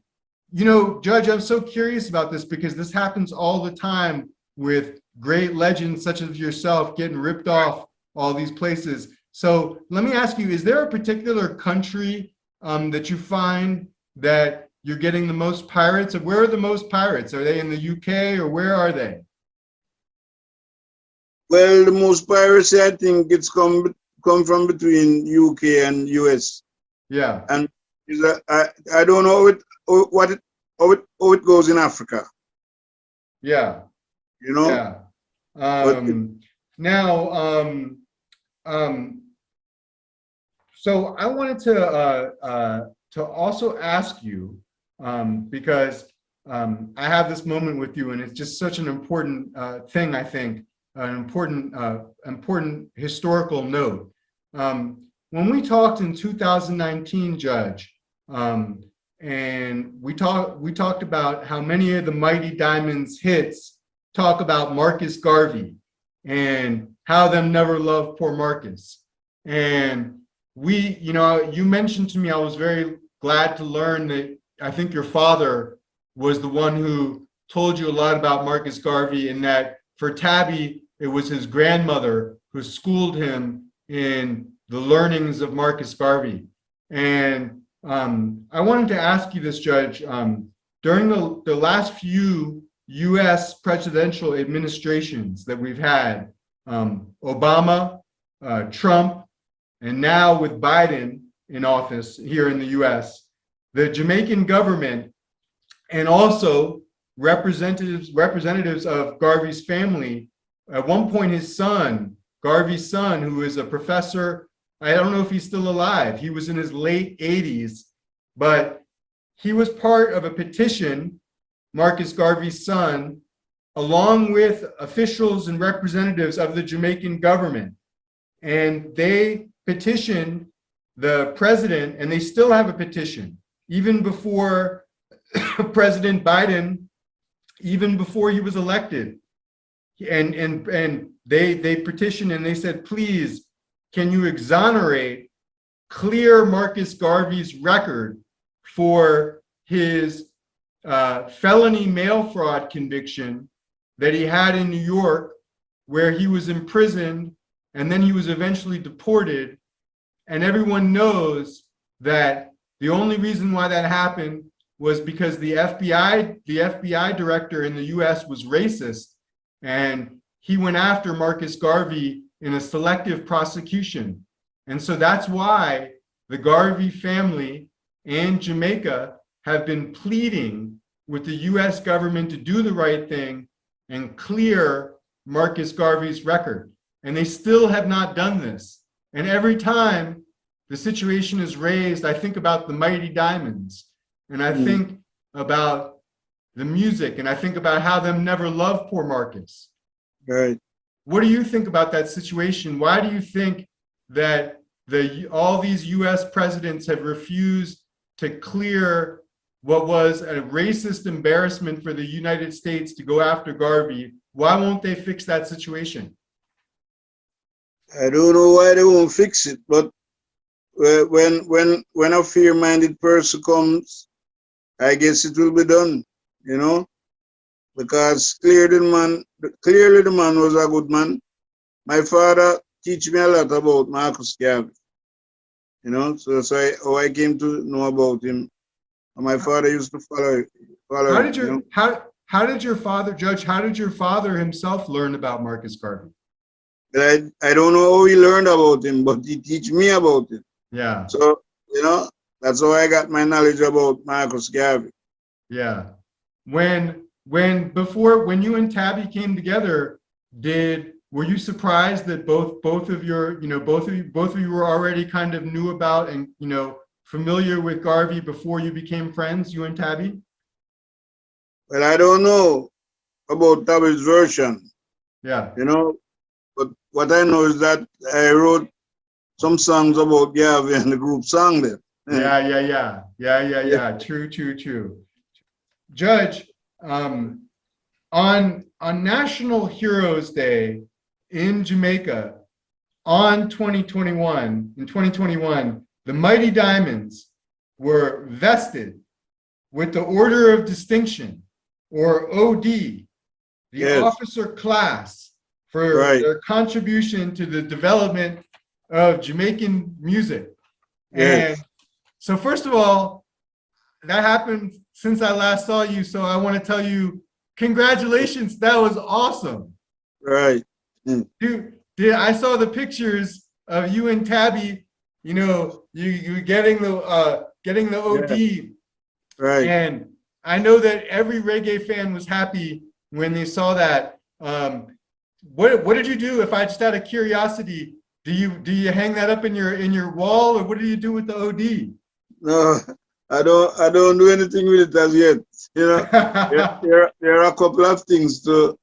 [SPEAKER 1] Judge, I'm so curious about this because this happens all the time with great legends such as yourself getting ripped off all these places. So let me ask you, is there a particular country that you find that you're getting the most pirates? Where are the most pirates? Are they in the UK or where are they?
[SPEAKER 2] Well, the most piracy, I think it's come from between UK and US.
[SPEAKER 1] Yeah.
[SPEAKER 2] And I don't know how it goes in Africa.
[SPEAKER 1] Yeah. Yeah. So I wanted to also ask you, because I have this moment with you, and it's just such an important thing, I think, an important historical note. When we talked in 2019, Judge, and we talked about how many of the Mighty Diamonds hits talk about Marcus Garvey and how them never loved poor Marcus. And you mentioned to me, I was very glad to learn that I think your father was the one who told you a lot about Marcus Garvey, and that for Tabby, it was his grandmother who schooled him in the learnings of Marcus Garvey. And I wanted to ask you this, Judge. During the last few US presidential administrations that we've had, Obama, Trump, and now with Biden in office here in the US, the Jamaican government and also representatives of Garvey's family, at one point his son, Garvey's son, who is a professor, I don't know if he's still alive, he was in his late 80s, but he was part of a petition, Marcus Garvey's son, along with officials and representatives of the Jamaican government. And they petitioned the president, and they still have a petition, even before President Biden, even before he was elected. And they petitioned and they said, please, can you clear Marcus Garvey's record for his felony mail fraud conviction that he had in New York, where he was imprisoned and then he was eventually deported. And everyone knows that the only reason why that happened was because the FBI director in the US was racist, and he went after Marcus Garvey in a selective prosecution. And so that's why the Garvey family and Jamaica have been pleading with the US government to do the right thing and clear Marcus Garvey's record. And they still have not done this. And every time the situation is raised, I think about the Mighty Diamonds. and I think about the music, and I think about how them never loved poor Marcus.
[SPEAKER 2] Right.
[SPEAKER 1] What do you think about that situation? Why do you think that all these US presidents have refused to clear what was a racist embarrassment for the United States to go after Garvey? Why won't they fix that situation?
[SPEAKER 2] I don't know why they won't fix it, but when a fair-minded person comes, I guess it will be done, you know, because clearly the man was a good man. My father teach me a lot about Marcus Garvey, you know, so that's how I came to know about him. And my father used to follow
[SPEAKER 1] How
[SPEAKER 2] it,
[SPEAKER 1] did
[SPEAKER 2] you
[SPEAKER 1] your
[SPEAKER 2] know.
[SPEAKER 1] how did your father, Judge, how did your father himself learn about Marcus Garvey?
[SPEAKER 2] But I don't know how he learned about him, but he teach me about it.
[SPEAKER 1] Yeah,
[SPEAKER 2] So, you know, that's how I got my knowledge about Marcus Garvey.
[SPEAKER 1] yeah. When you and Tabby came together, were you surprised that both of your, both of you were already kind of knew about and, familiar with Garvey before you became friends, you and Tabby?
[SPEAKER 2] Well, I don't know about Tabby's version,
[SPEAKER 1] Yeah.
[SPEAKER 2] you know, but what I know is that I wrote some songs about Garvey and the group sang them.
[SPEAKER 1] Yeah. True. Judge, on National Heroes Day in Jamaica in 2021, the Mighty Diamonds were vested with the Order of Distinction, or OD, the
[SPEAKER 2] Yes,
[SPEAKER 1] officer class, for
[SPEAKER 2] right.
[SPEAKER 1] their contribution to the development of Jamaican music. And
[SPEAKER 2] Yes,
[SPEAKER 1] so first of all, that happened since I last saw you. So I want to tell you, congratulations. That was awesome.
[SPEAKER 2] right. Mm.
[SPEAKER 1] I saw the pictures of you and Tabby, you getting the
[SPEAKER 2] Yeah,
[SPEAKER 1] OD.
[SPEAKER 2] right.
[SPEAKER 1] And I know that every reggae fan was happy when they saw that. What did you do? If I just out of curiosity, do you hang that up in your wall, or what do you do with the OD?
[SPEAKER 2] No, I don't do anything with it as yet. You know, there are a couple of things to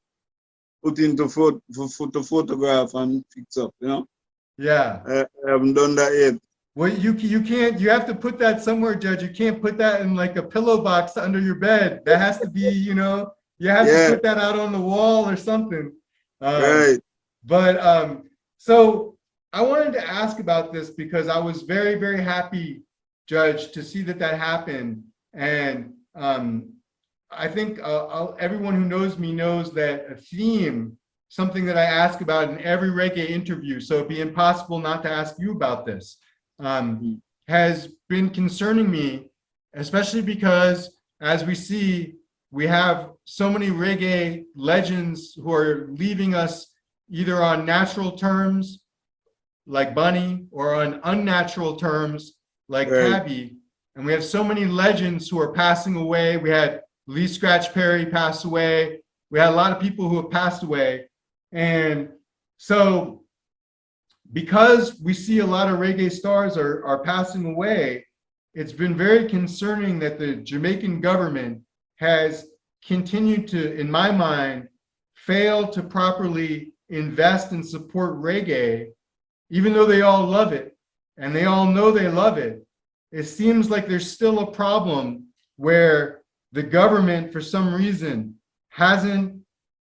[SPEAKER 2] put into to photograph and fix up, you know.
[SPEAKER 1] Yeah.
[SPEAKER 2] I haven't done that yet.
[SPEAKER 1] Well, you can't. You have to put that somewhere, Judge. You can't put that in like a pillow box under your bed. That has to be, you have to
[SPEAKER 2] Yeah,
[SPEAKER 1] put that out on the wall or something. Um,
[SPEAKER 2] right.
[SPEAKER 1] but so I wanted to ask about this because I was very, very happy, Judge, to see that happened. And I think everyone who knows me knows that a theme, something that I ask about in every reggae interview, so it'd be impossible not to ask you about this,
[SPEAKER 2] Mm.
[SPEAKER 1] has been concerning me, especially because, as we see, we have so many reggae legends who are leaving us either on natural terms, like Bunny, or on unnatural terms, like
[SPEAKER 2] Right,
[SPEAKER 1] Tabby. And we have so many legends who are passing away. We had Lee Scratch Perry pass away. We had a lot of people who have passed away. And so because we see a lot of reggae stars are passing away, it's been very concerning that the Jamaican government has continued to, in my mind, fail to properly invest and support reggae, even though they all love it and they all know they love it. It seems like there's still a problem where the government, for some reason, hasn't,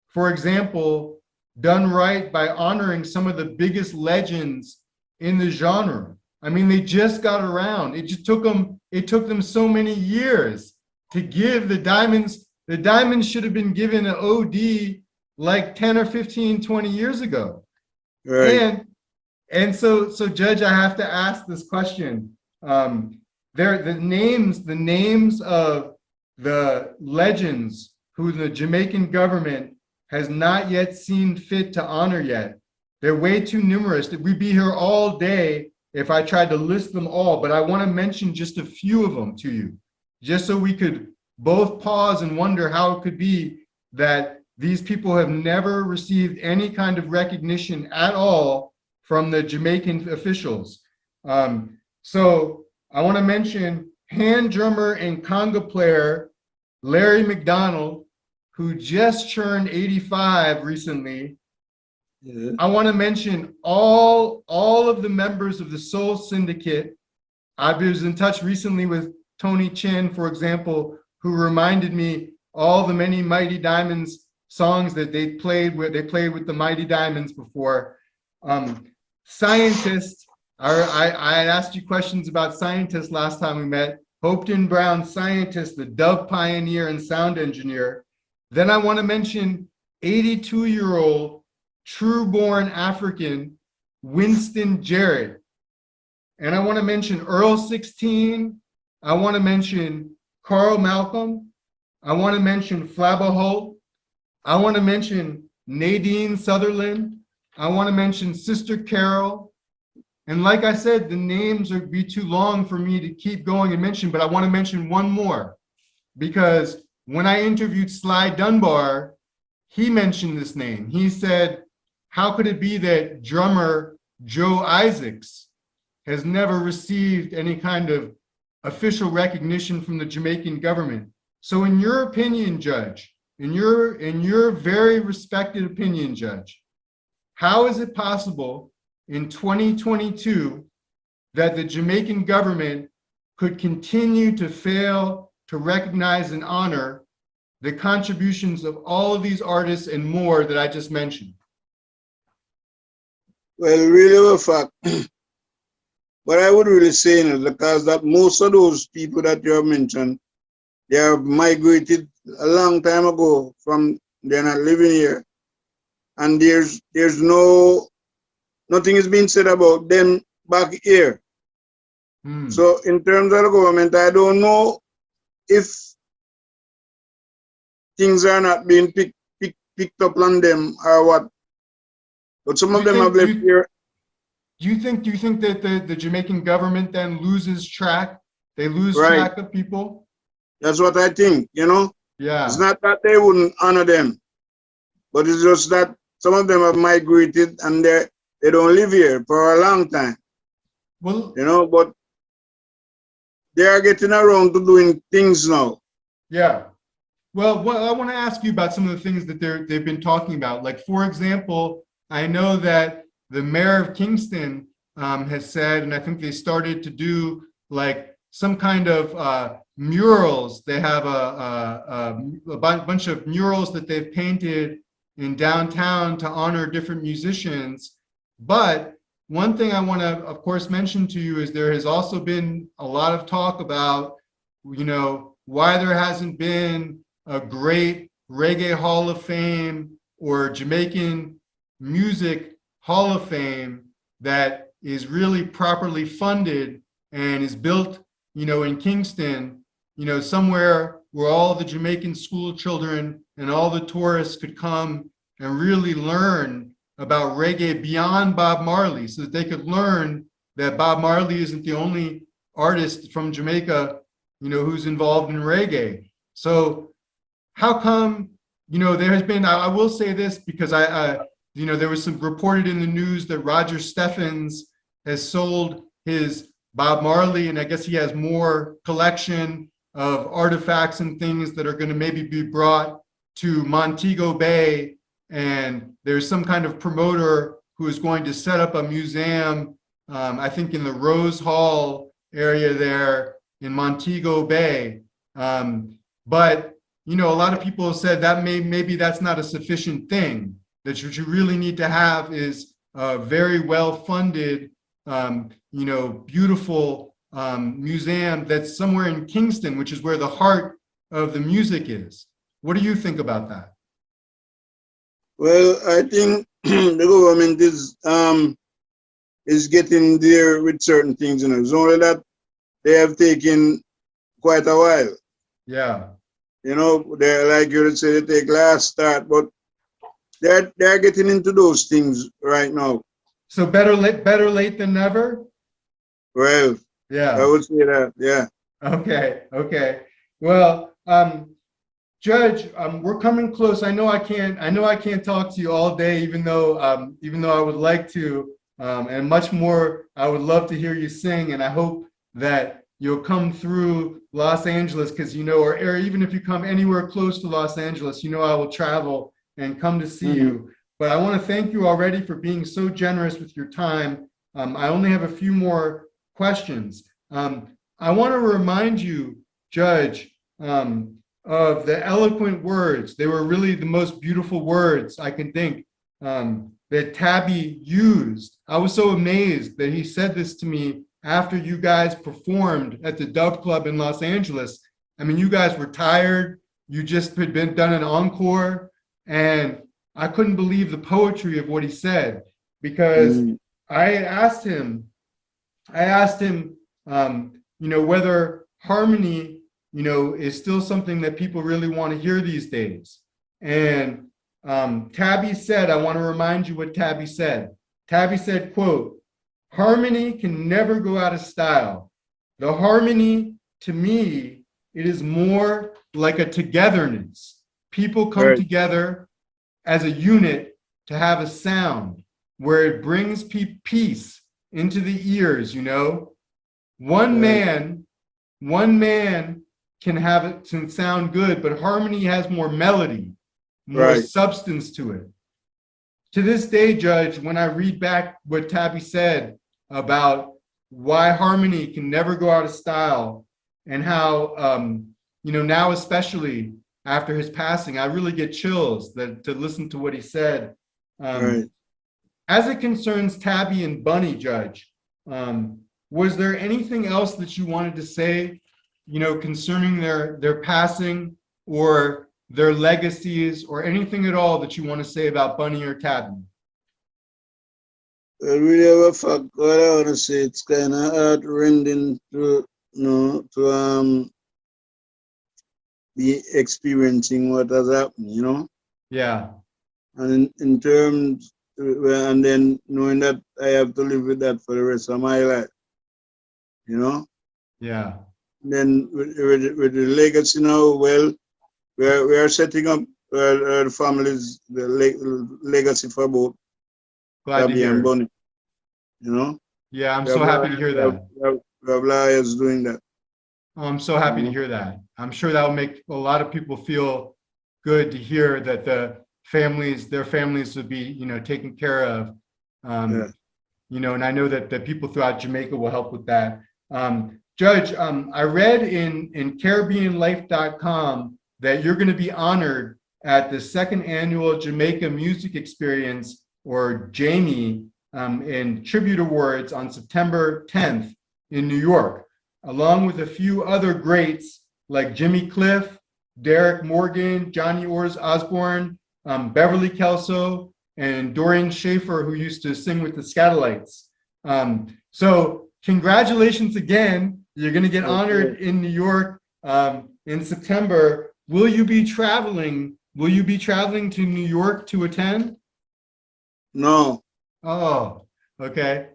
[SPEAKER 1] for example, done right by honoring some of the biggest legends in the genre. I mean, they just got around. It took them so many years to give the Diamonds. The Diamonds should have been given an OD like 10 or 15, 20 years ago.
[SPEAKER 2] right.
[SPEAKER 1] So Judge, I have to ask this question. The names of the legends who the Jamaican government has not yet seen fit to honor yet. They're way too numerous. We'd be here all day if I tried to list them all, but I want to mention just a few of them to you, just so we could both pause and wonder how it could be that these people have never received any kind of recognition at all from the Jamaican officials. So I want to mention hand drummer and conga player Larry McDonald, who just turned 85 recently.
[SPEAKER 2] Yeah.
[SPEAKER 1] I want to mention all of the members of the Soul Syndicate. I was in touch recently with Tony Chin, for example, who reminded me all the many Mighty Diamonds songs that they played with the Mighty Diamonds before. Scientists, I had asked you questions about scientists last time we met. Hopeton Brown, scientist, the Dove pioneer and sound engineer. Then I want to mention 82-year-old true-born African Winston Jarrett. And I want to mention Earl 16. I want to mention Carl Malcolm. I want to mention Flabba Holt. I want to mention Nadine Sutherland. I want to mention Sister Carol. And like I said, the names would be too long for me to keep going and mention, but I want to mention one more, because when I interviewed Sly Dunbar, he mentioned this name. He said, how could it be that drummer Joe Isaacs has never received any kind of official recognition from the Jamaican government? So in your opinion, Judge, in your very respected opinion, Judge, how is it possible in 2022 that the Jamaican government could continue to fail to recognize and honor the contributions of all of these artists and more that I just mentioned?
[SPEAKER 2] Well, really, a fact. But I would really say, you know, because that most of those people that you have mentioned, they have migrated a long time ago from, they're not living here. And there's nothing is being said about them back here. So in terms of the government, I don't know if things are not being picked up on them or what. But some of them have left here.
[SPEAKER 1] Do you think that the Jamaican government then loses track? They lose
[SPEAKER 2] Right.
[SPEAKER 1] track of people?
[SPEAKER 2] That's what I think, you know?
[SPEAKER 1] Yeah.
[SPEAKER 2] It's not that they wouldn't honor them, but it's just that some of them have migrated and they don't live here for a long time.
[SPEAKER 1] Well,
[SPEAKER 2] you know, but they are getting around to doing things now.
[SPEAKER 1] yeah. Well, I want to ask you about some of the things that they've been talking about. Like, for example, I know that the mayor of Kingston has said, and I think they started to do like some kind of murals. They have a bunch of murals that they've painted in downtown to honor different musicians. But one thing I want to, of course, mention to you is there has also been a lot of talk about, you know, why there hasn't been a great reggae hall of fame or Jamaican music hall of fame that is really properly funded and is built, you know, in Kingston, you know, somewhere where all the Jamaican school children and all the tourists could come and really learn about reggae beyond Bob Marley, so that they could learn that Bob Marley isn't the only artist from Jamaica, you know, who's involved in reggae. So how come, you know, there has been, I will say this because you know, there was some reported in the news that Roger Steffens has sold his Bob Marley, and I guess he has more collection of artifacts and things that are going to maybe be brought to Montego Bay. And there's some kind of promoter who is going to set up a museum, I think in the Rose Hall area there in Montego Bay. But, you know, a lot of people have said that maybe that's not a sufficient thing, that what you really need to have is a very well-funded, you know, beautiful museum that's somewhere in Kingston, which is where the heart of the music is. What do you think about that?
[SPEAKER 2] Well, I think the government is getting there with certain things, you know. It's only that they have taken quite a while.
[SPEAKER 1] Yeah.
[SPEAKER 2] You know, they're like you say, they take last start, but they're getting into those things right now.
[SPEAKER 1] So better late than never?
[SPEAKER 2] Well,
[SPEAKER 1] Yeah.
[SPEAKER 2] I would say that, yeah.
[SPEAKER 1] Okay. Well, Judge, we're coming close. I know I can't talk to you all day, even though I would like to, and much more, I would love to hear you sing. And I hope that, you'll come through Los Angeles, because or even if you come anywhere close to Los Angeles, I will travel and come to see you. But I want to thank you already for being so generous with your time. I only have a few more questions. I want to remind you, Judge, of the eloquent words. They were really the most beautiful words I can think that Tabby used. I was so amazed that he said this to me after you guys performed at the Dove Club in Los Angeles. I mean, you guys were tired. You just had been done an encore, and I couldn't believe the poetry of what he said, because I asked him, whether harmony, is still something that people really want to hear these days. And Tabby said, I want to remind you what Tabby said. Tabby said, quote, "Harmony can never go out of style. The harmony, to me, it is more like a togetherness. People come together as a unit to have a sound where it brings peace into the ears, One man can have it can sound good, but harmony has more melody, more substance to it. To this day, Judge, when I read back what Tabby said about why harmony can never go out of style, and how, now especially after his passing, I really get chills to listen to what he said. As it concerns Tabby and Bunny, Judge, was there anything else that you wanted to say, concerning their passing or their legacies, or anything at all that you want to say about Bunny or Tabby?
[SPEAKER 2] Really, what I want to say, it's kind of heart-rending to be experiencing what has happened,
[SPEAKER 1] Yeah.
[SPEAKER 2] And in terms, and then knowing that I have to live with that for the rest of my life,
[SPEAKER 1] Yeah.
[SPEAKER 2] Then with the legacy now, well, we are setting up the families, the legacy for both
[SPEAKER 1] Glad to
[SPEAKER 2] Tabby and
[SPEAKER 1] hear.
[SPEAKER 2] Bunny,
[SPEAKER 1] Yeah, I'm so happy to hear that.
[SPEAKER 2] We have lawyers doing that.
[SPEAKER 1] I'm so happy to hear that. I'm sure that will make a lot of people feel good to hear that their families would be, taken care of. And I know that people throughout Jamaica will help with that. Judge, I read in CaribbeanLife.com that you're going to be honored at the second annual Jamaica Music Experience, or JAMIE, in Tribute Awards on September 10th in New York, along with a few other greats like Jimmy Cliff, Derek Morgan, Johnny Osborne, Beverly Kelso, and Dorian Schaefer, who used to sing with the Scatolites. So congratulations again. You're going to get honored in New York in September. Will you be traveling? Will you be traveling to New York to attend?
[SPEAKER 2] No.
[SPEAKER 1] Oh, okay.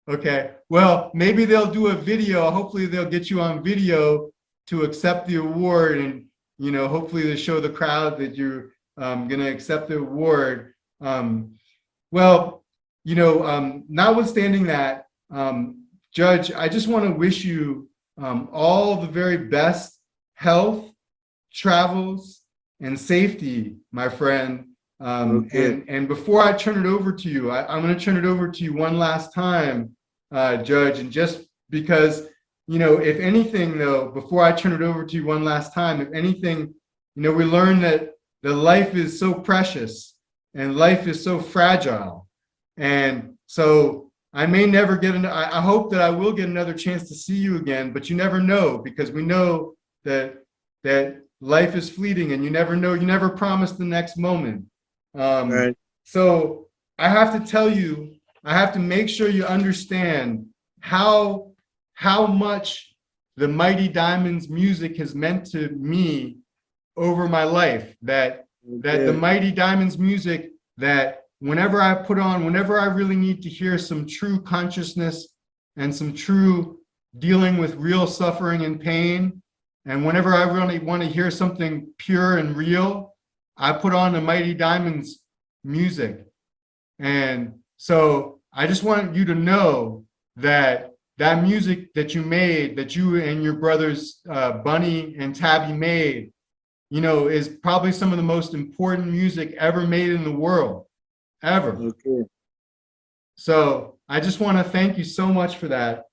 [SPEAKER 1] Okay. Well, maybe they'll do a video. Hopefully they'll get you on video to accept the award, and, hopefully they show the crowd that you're going to accept the award. Notwithstanding that, Judge, I just want to wish you all the very best health, travels, and safety, my friend. And before I turn it over to you, I'm going to turn it over to you one last time, Judge, and just because, if anything, though, before I turn it over to you one last time, if anything, we learn that the life is so precious and life is so fragile. And so I may never get I hope that I will get another chance to see you again, but you never know, because we know that life is fleeting, and you never know, you never promise the next moment. So I have to tell you, I have to make sure you understand how much the Mighty Diamonds music has meant to me over my life, that the Mighty Diamonds music, that whenever I really need to hear some true consciousness and some true dealing with real suffering and pain, and whenever I really want to hear something pure and real, I put on the Mighty Diamonds music. And so I just want you to know that that music that you made, that you and your brothers Bunny and Tabby made, you know, is probably some of the most important music ever made in the world, ever.
[SPEAKER 2] Okay.
[SPEAKER 1] So I just want to thank you so much for that.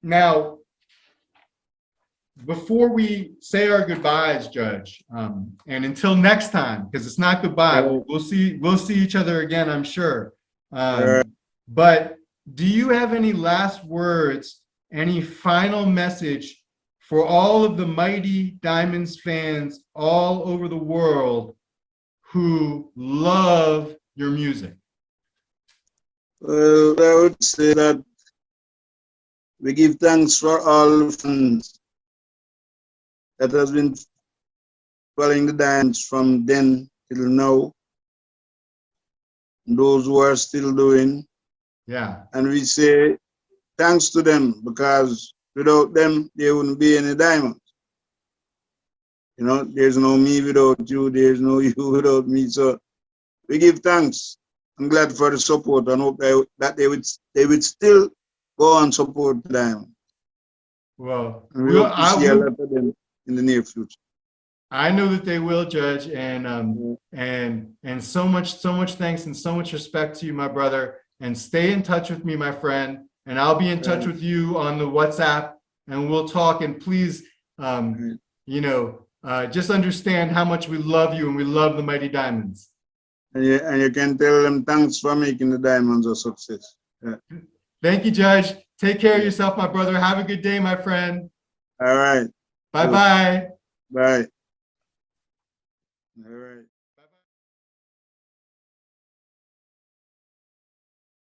[SPEAKER 1] Now, before we say our goodbyes, Judge, and until next time, because it's not goodbye, we'll see each other again, I'm sure. But do you have any last words, any final message for all of the mighty Diamonds fans all over the world who love your music?
[SPEAKER 2] Well, I would say that we give thanks for all the fans that has been following the Diamonds from then till now. Those who are still doing.
[SPEAKER 1] Yeah.
[SPEAKER 2] And we say thanks to them, because without them, there wouldn't be any Diamonds. You know, there's no me without you, there's no you without me. So we give thanks. I'm glad for the support and hope that they would still go and support the Diamonds.
[SPEAKER 1] Well,
[SPEAKER 2] And we hope to see a lot of them in the near future.
[SPEAKER 1] I know that they will, Judge, and so much thanks and so much respect to you, my brother. And stay in touch with me, my friend, and I'll be in touch with you on the WhatsApp, and we'll talk. And please, you know, just understand how much we love you and we love the Mighty Diamonds.
[SPEAKER 2] And you can tell them thanks for making the Diamonds a success. Yeah.
[SPEAKER 1] Thank you, Judge. Take care of yourself, my brother. Have a good day, my friend.
[SPEAKER 2] All right.
[SPEAKER 1] Bye-bye.
[SPEAKER 2] Bye.